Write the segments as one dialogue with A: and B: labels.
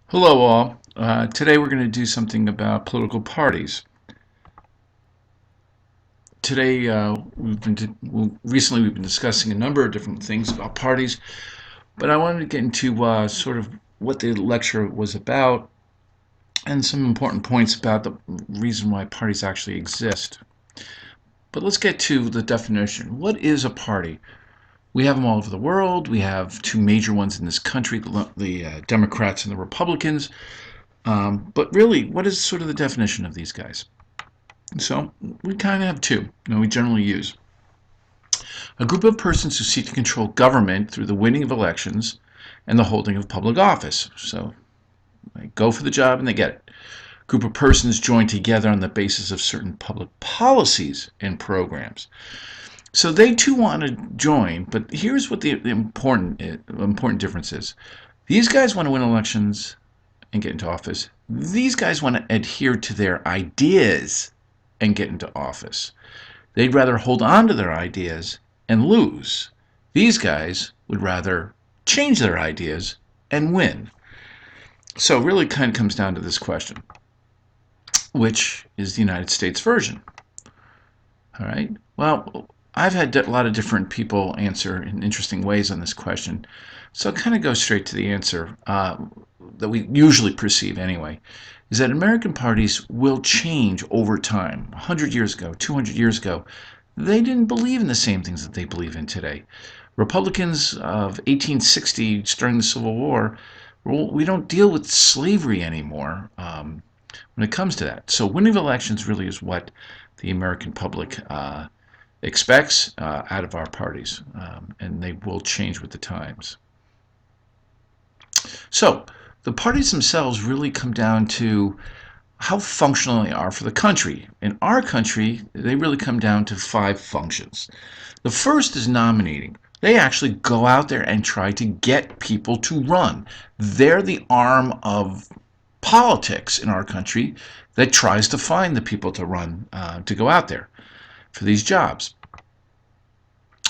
A: Hello all. Today we're going to do something about political parties. Today recently we've been discussing a number of different things about parties, but I wanted to get into sort of what the lecture was about and some important points about the reason why parties actually exist. But let's get to the definition. What is a party? We have them all over the world. We have two major ones in this country, the Democrats and the Republicans. But really, what is sort of the definition of these guys? So we kind of have two, we generally use. A group of persons who seek to control government through the winning of elections and the holding of public office. So they go for the job and they get it. A group of persons join together on the basis of certain public policies and programs. So they too want to join, but here's what the important difference is. These guys want to win elections and get into office. These guys want to adhere to their ideas and get into office. They'd rather hold on to their ideas and lose. These guys would rather change their ideas and win. So it really kind of comes down to this question. Which is the United States version? All right. Well, I've had a lot of different people answer in interesting ways on this question. So I'll kind of go straight to the answer that we usually perceive anyway, is that American parties will change over time. 100 years ago, 200 years ago, they didn't believe in the same things that they believe in today. Republicans of 1860 during the Civil War, well, we don't deal with slavery anymore when it comes to that. So winning elections really is what the American public expects out of our parties, and they will change with the times. So the parties themselves really come down to how functional they are for the country. In our country, they really come down to 5 functions. The first is nominating. They actually go out there and try to get people to run. They're the arm of politics in our country that tries to find the people to run, to go out there for these jobs.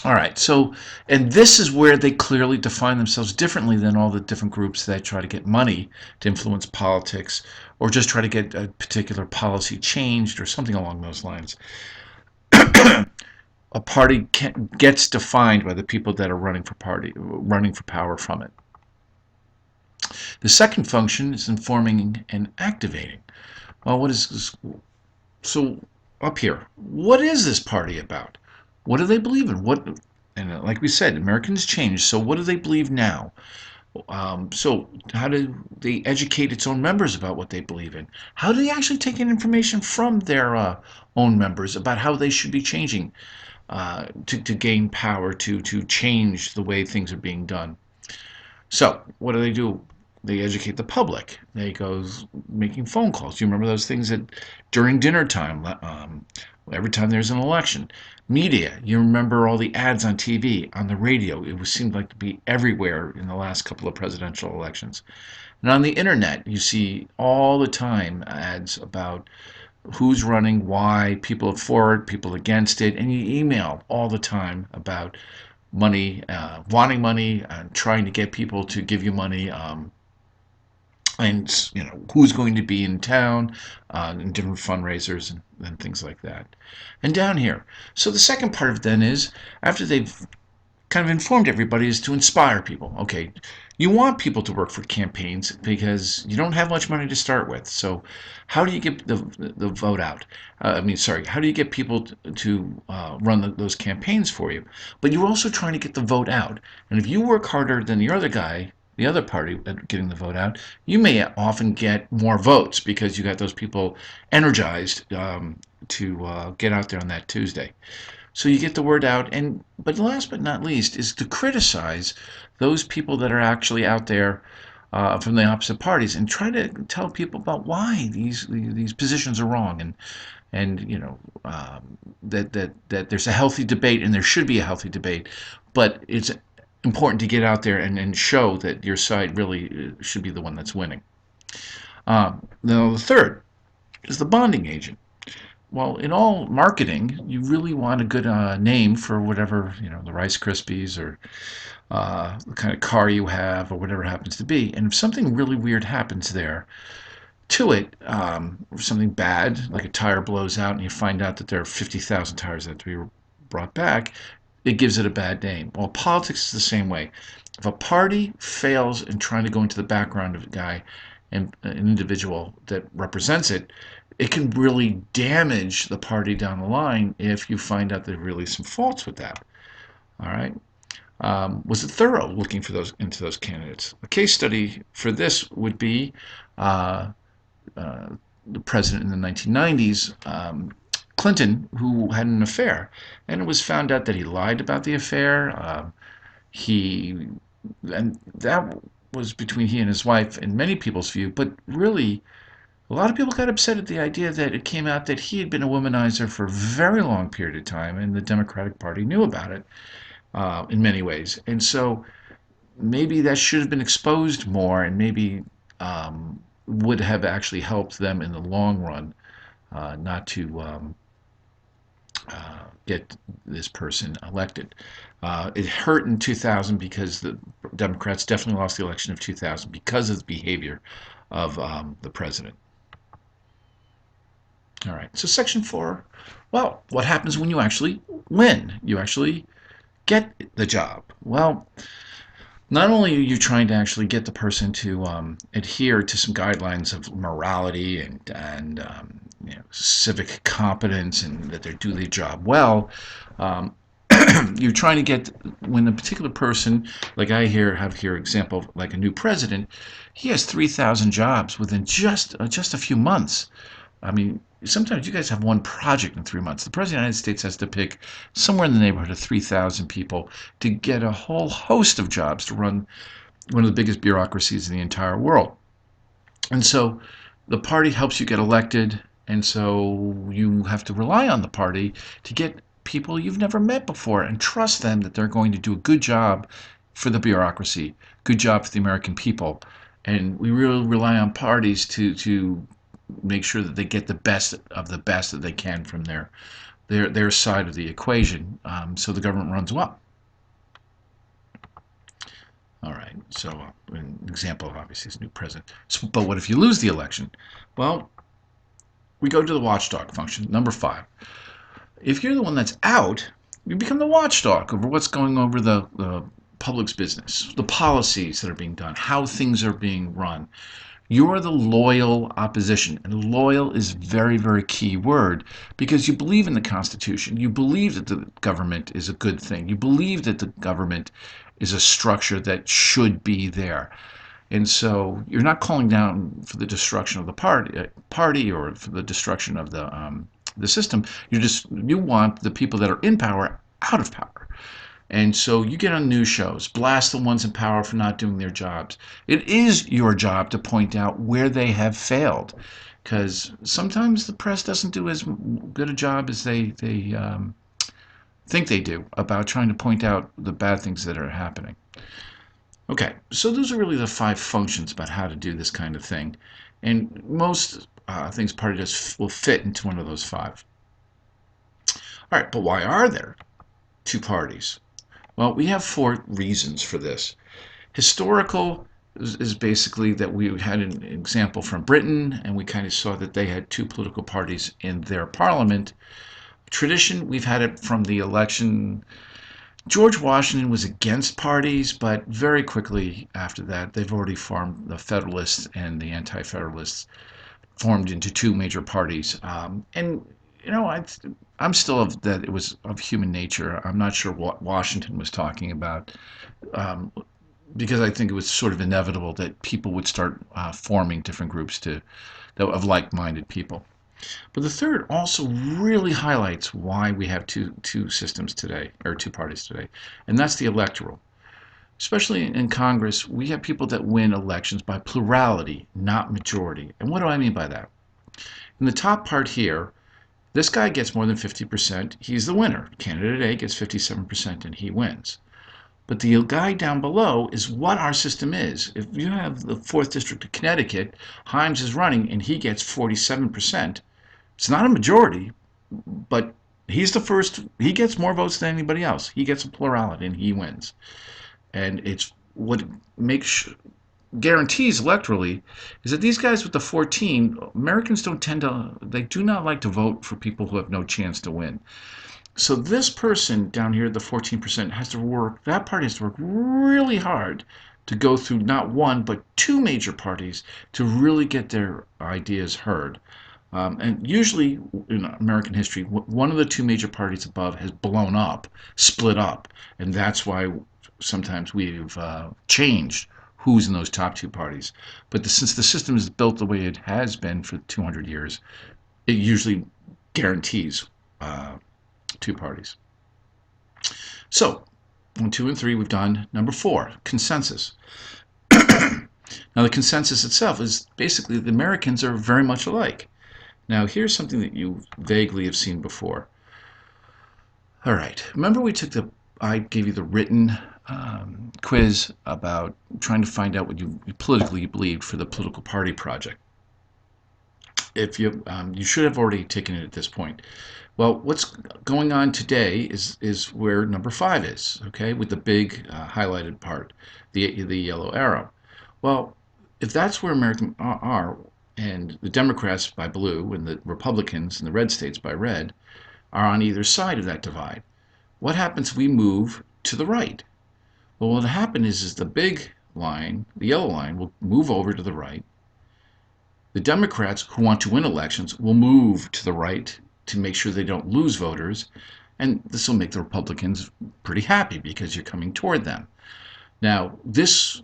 A: All right, so, and this is where they clearly define themselves differently than all the different groups that try to get money to influence politics or just try to get a particular policy changed or something along those lines. A party gets defined by the people that are running for power from it. The second function is informing and activating. Well, what is this? So up here, what is this party about? What do they believe in? And like we said, Americans change. So what do they believe now? So how do they educate its own members about what they believe in? How do they actually take in information from their own members about how they should be changing to gain power, to change the way things are being done? So what do? They educate the public. They go making phone calls. You remember those things that during dinner time, every time there's an election. Media, you remember all the ads on TV, on the radio. It seemed like to be everywhere in the last couple of presidential elections. And on the internet, you see all the time ads about who's running, why, people are for it, people against it, and you email all the time about money, wanting money, trying to get people to give you money, and who's going to be in town, and different fundraisers and things like that. And down here, so the second part of it then is after they've kind of informed everybody is to inspire people. Okay, you want people to work for campaigns because you don't have much money to start with. So how do you get the vote out? How do you get people to run those campaigns for you? But you're also trying to get the vote out. And if you work harder than the other guy, the other party at getting the vote out, you may often get more votes because you got those people energized to get out there on that Tuesday. So you get the word out, but last but not least is to criticize those people that are actually out there from the opposite parties and try to tell people about why these positions are wrong and that there's a healthy debate and there should be a healthy debate, but it's important to get out there and show that your side really should be the one that's winning. Now the third is the bonding agent. Well, in all marketing, you really want a good name for whatever, the Rice Krispies or the kind of car you have or whatever it happens to be. And if something really weird happens there to it, or something bad, like a tire blows out and you find out that there are 50,000 tires that have to be brought back, it gives it a bad name. Well, politics is the same way. If a party fails in trying to go into the background of a guy and an individual that represents it, it can really damage the party down the line if you find out there are really some faults with that. All right. Was it thorough looking for those into those candidates? A case study for this would be uh, uh, the president in the 1990s, Clinton, who had an affair, and it was found out that he lied about the affair. He and that was between he and his wife, in many people's view. But really, a lot of people got upset at the idea that it came out that he had been a womanizer for a very long period of time, and the Democratic Party knew about it in many ways. And so maybe that should have been exposed more, and maybe would have actually helped them in the long run, not to get this person elected. It hurt in 2000 because the Democrats definitely lost the election of 2000 because of the behavior of the president. All right, so section 4. Well, what happens when you actually win? You actually get the job. Well, not only are you trying to actually get the person to adhere to some guidelines of morality and civic competence and that they do their job well, um, you're trying to get when a particular person, like I have here example like a new president, he has 3,000 jobs within just a few months. I mean, sometimes you guys have one project in 3 months. The President of the United States has to pick somewhere in the neighborhood of 3,000 people to get a whole host of jobs to run one of the biggest bureaucracies in the entire world. And so the party helps you get elected, and so you have to rely on the party to get people you've never met before and trust them that they're going to do a good job for the bureaucracy, good job for the American people. And we really rely on parties to make sure that they get the best of the best that they can from their side of the equation, so the government runs well. All right, so an example obviously is new president. So, but what if you lose the election? Well, we go to the watchdog function, number 5. If you're the one that's out, you become the watchdog over what's going over the public's business, the policies that are being done, how things are being run. You're the loyal opposition, and loyal is a very, very key word because you believe in the Constitution. You believe that the government is a good thing. You believe that the government is a structure that should be there. And so you're not calling down for the destruction of the party or for the destruction of the system. You want the people that are in power out of power. And so you get on news shows, blast the ones in power for not doing their jobs. It is your job to point out where they have failed, because sometimes the press doesn't do as good a job as they think they do about trying to point out the bad things that are happening. Okay, so those are really the 5 functions about how to do this kind of thing. And most things party does will fit into one of those 5. All right, but why are there 2 parties? Well, we have 4 reasons for this. Historical is basically that we had an example from Britain, and we kind of saw that they had 2 political parties in their parliament. Tradition, we've had it from the election. George Washington was against parties, but very quickly after that, they've already formed the Federalists and the Anti-Federalists, formed into 2 major parties. And I'm still of that it was of human nature. I'm not sure what Washington was talking about, um, because I think it was sort of inevitable that people would start forming different groups of like-minded people. But the third also really highlights why we have two systems today, or 2 parties today, and that's the electoral. Especially in Congress, we have people that win elections by plurality, not majority. And what do I mean by that? In the top part here, this guy gets more than 50%, he's the winner. Candidate A gets 57% and he wins. But the guy down below is what our system is. If you have the 4th District of Connecticut, Himes is running and he gets 47%. It's not a majority, but he's the first. He gets more votes than anybody else. He gets a plurality and he wins. And it's what makes guarantees electorally is that these guys with the 14, Americans don't tend to, they do not like to vote for people who have no chance to win. So this person down here, the 14%, has to work, that party has to work really hard to go through not one, but two major parties to really get their ideas heard. And usually in American history, one of the two major parties above has blown up, split up, and that's why sometimes we've changed who's in those top two parties. But since the system is built the way it has been for 200 years, it usually guarantees two parties. So, 1, 2, and 3 we've done. Number 4, consensus. Now, the consensus itself is basically the Americans are very much alike. Now, here's something that you vaguely have seen before. All right, remember I gave you the written quiz about trying to find out what you politically believed for the political party project. If you should have already taken it at this point. Well, what's going on today is where number 5 is, okay, with the big highlighted part, the yellow arrow. Well, if that's where Americans are, and the Democrats by blue and the Republicans and the red states by red are on either side of that divide, what happens if we move to the right? Well, what will happen is the big line, the yellow line, will move over to the right. The Democrats who want to win elections will move to the right to make sure they don't lose voters, and this will make the Republicans pretty happy because you're coming toward them. Now, this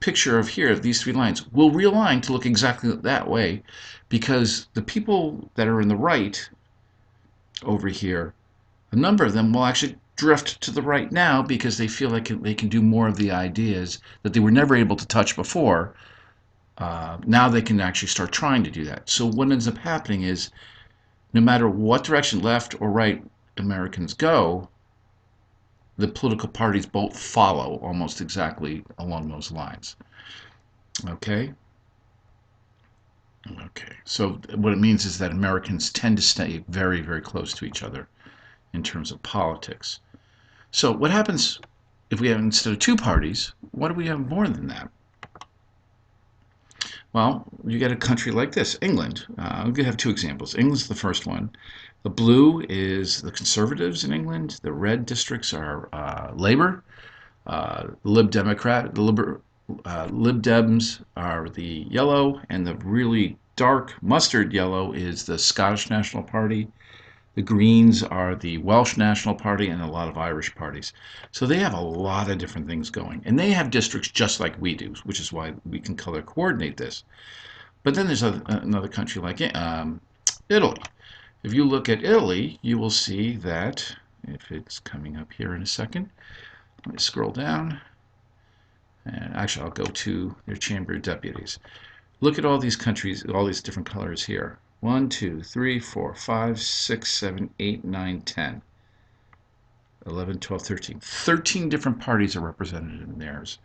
A: picture of here, of these three lines, will realign to look exactly that way because the people that are in the right over here, a number of them will actually drift to the right now because they feel like they can do more of the ideas that they were never able to touch before. Now they can actually start trying to do that. So what ends up happening is no matter what direction, left or right, Americans go, the political parties both follow almost exactly along those lines. Okay? Okay. So what it means is that Americans tend to stay very, very close to each other in terms of politics. So what happens if we have, instead of two parties, what do we have more than that? Well, you get a country like this, England. I'm going to have two examples. England's the first one. The blue is the Conservatives in England. The red districts are Labour. Lib Democrat, the Lib Dems are the yellow, and the really dark mustard yellow is the Scottish National Party. The Greens are the Welsh National Party and a lot of Irish parties. So they have a lot of different things going. And they have districts just like we do, which is why we can color coordinate this. But then there's another country like Italy. If you look at Italy, you will see that, if it's coming up here in a second, let me scroll down. And actually, I'll go to their Chamber of Deputies. Look at all these countries, all these different colors here. 1, 2, 3, 4, 5, 6, 7, 8, 9, 10, 11, 12, 13. 13 different parties are represented in theirs.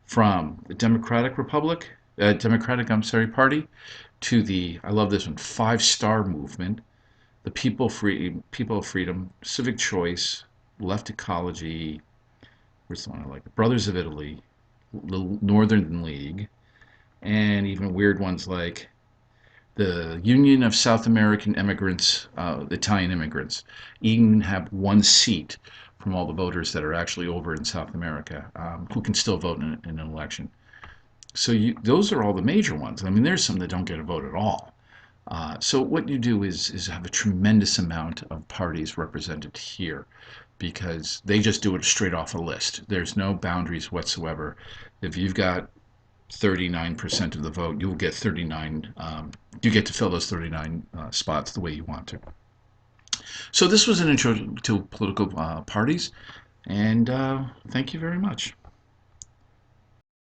A: From the Democratic Party, to the, I love this one, Five Star Movement, the People of Freedom, Civic Choice, Left Ecology, where's the one I like? The Brothers of Italy, the Northern League, and even weird ones like the Union of South American Immigrants, Italian immigrants, even have one seat from all the voters that are actually over in South America who can still vote in an election. So those are all the major ones. I mean, there's some that don't get a vote at all. So what you do is have a tremendous amount of parties represented here because they just do it straight off a list. There's no boundaries whatsoever. If you've got 39% of the vote, you'll get 39. You get to fill those 39 spots the way you want to. So this was an intro to political parties, and thank you very much.